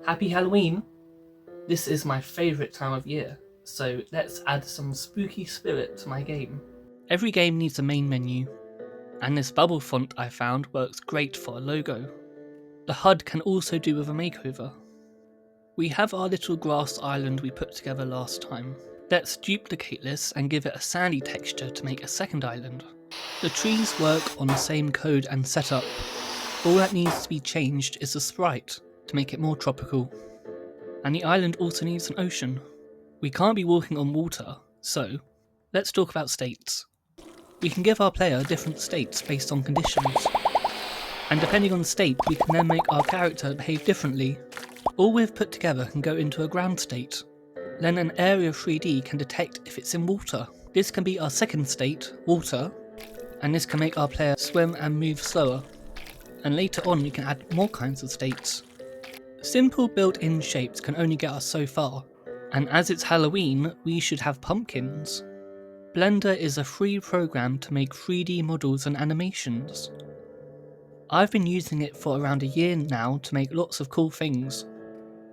Happy Halloween! This is my favourite time of year, so let's add some spooky spirit to my game. Every game needs a main menu, and this bubble font I found works great for a logo. The HUD can also do with a makeover. We have our little grass island we put together last time. Let's duplicate this and give it a sandy texture to make a second island. The trees work on the same code and setup. All that needs to be changed is the sprite to make it more tropical. And the island also needs an ocean. We can't be walking on water, so let's talk about states. We can give our player different states based on conditions, and depending on the state we can then make our character behave differently. All we've put together can go into a ground state. Then an area 3D can detect if it's in water. This can be our second state, water, and this can make our player swim and move slower. And later on we can add more kinds of states. Simple built-in shapes can only get us so far, and as it's Halloween, we should have pumpkins. Blender is a free program to make 3D models and animations. I've been using it for around a year now to make lots of cool things.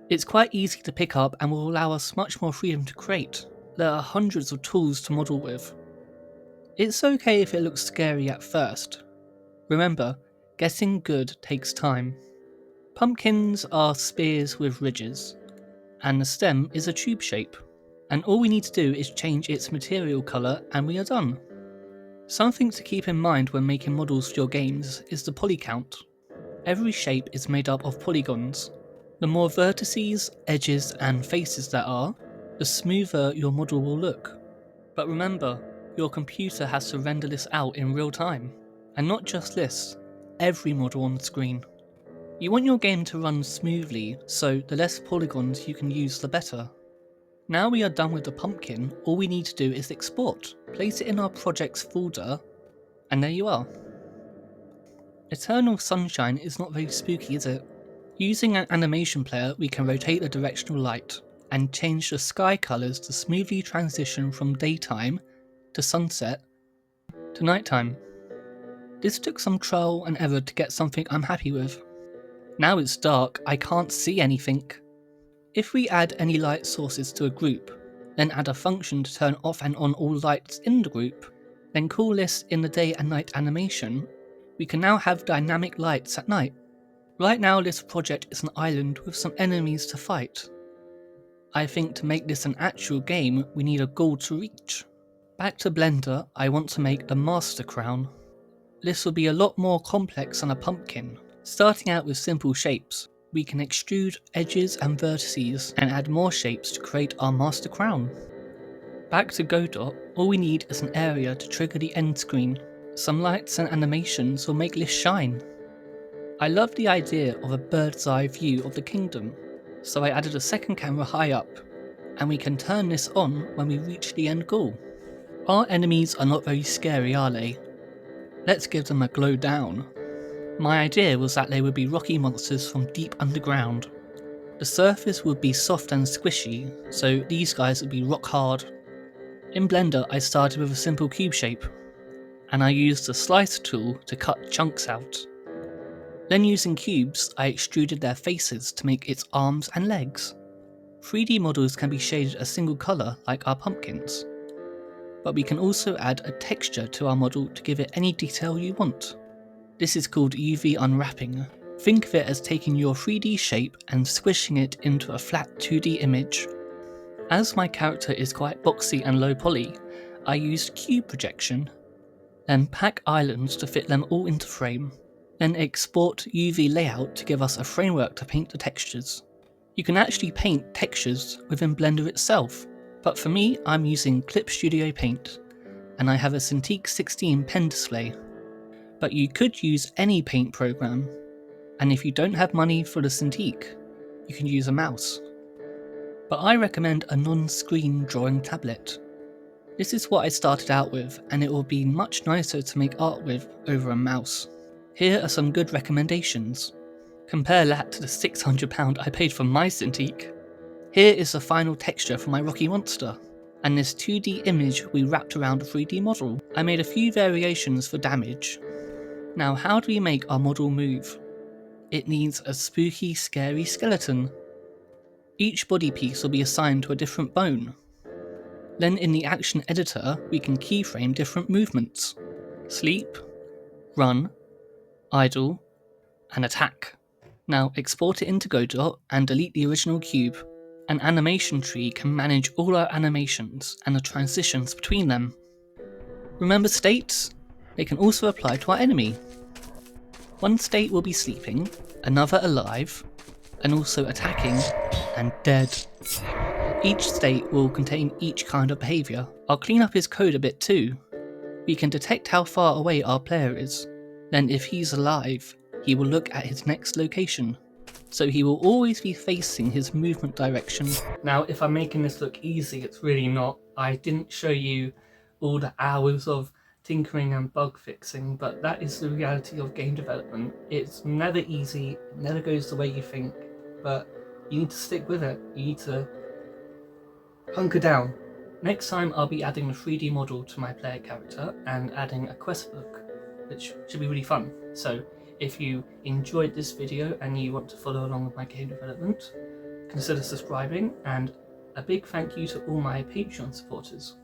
It's quite easy to pick up and will allow us much more freedom to create. There are hundreds of tools to model with. It's okay if it looks scary at first. Remember, getting good takes time. Pumpkins are spears with ridges, and the stem is a tube shape, and all we need to do is change its material colour and we are done. Something to keep in mind when making models for your games is the poly count. Every shape is made up of polygons. The more vertices, edges and faces there are, the smoother your model will look. But remember, your computer has to render this out in real time, and not just this, every model on the screen. You want your game to run smoothly, so the less polygons you can use the better. Now we are done with the pumpkin, all we need to do is export, place it in our projects folder, and there you are. Eternal Sunshine is not very spooky, is it? Using an animation player we can rotate the directional light, and change the sky colours to smoothly transition from daytime to sunset to nighttime. This took some trial and error to get something I'm happy with. Now it's dark, I can't see anything. If we add any light sources to a group, then add a function to turn off and on all lights in the group, then call this in the day and night animation, we can now have dynamic lights at night. Right now this project is an island with some enemies to fight. I think to make this an actual game we need a goal to reach. Back to Blender, I want to make the Master Crown. This will be a lot more complex than a pumpkin. Starting out with simple shapes, we can extrude edges and vertices and add more shapes to create our master crown. Back to Godot, all we need is an area to trigger the end screen. Some lights and animations will make this shine. I love the idea of a bird's eye view of the kingdom, so I added a second camera high up, and we can turn this on when we reach the end goal. Our enemies are not very scary, are they? Let's give them a glow down. My idea was that they would be rocky monsters from deep underground. The surface would be soft and squishy, so these guys would be rock hard. In Blender I started with a simple cube shape, and I used the slicer tool to cut chunks out. Then using cubes I extruded their faces to make its arms and legs. 3D models can be shaded a single colour like our pumpkins, but we can also add a texture to our model to give it any detail you want. This is called UV unwrapping. Think of it as taking your 3D shape and squishing it into a flat 2D image. As my character is quite boxy and low poly, I used cube projection, then pack islands to fit them all into frame, then export UV layout to give us a framework to paint the textures. You can actually paint textures within Blender itself, but for me I'm using Clip Studio Paint, and I have a Cintiq 16 pen display. But you could use any paint program, and if you don't have money for the Cintiq, you can use a mouse. But I recommend a non-screen drawing tablet. This is what I started out with, and it will be much nicer to make art with over a mouse. Here are some good recommendations. Compare that to the £600 I paid for my Cintiq. Here is the final texture for my rocky monster, and this 2D image we wrapped around a 3D model. I made a few variations for damage. Now how do we make our model move? It needs a spooky, scary skeleton. Each body piece will be assigned to a different bone. Then in the action editor, we can keyframe different movements: sleep, run, idle, and attack. Now export it into Godot and delete the original cube. An animation tree can manage all our animations and the transitions between them. Remember states? They can also apply to our enemy. One state will be sleeping, another alive, and also attacking and dead. Each state will contain each kind of behaviour. I'll clean up his code a bit too. We can detect how far away our player is. Then if he's alive, he will look at his next location. So he will always be facing his movement direction. Now if I'm making this look easy, it's really not. I didn't show you all the hours of tinkering and bug fixing, but that is the reality of game development. It's never easy, it never goes the way you think, but you need to stick with it. You need to hunker down. Next time I'll be adding a 3D model to my player character and adding a quest book, which should be really fun. So if you enjoyed this video and you want to follow along with my game development, consider subscribing, and a big thank you to all my Patreon supporters.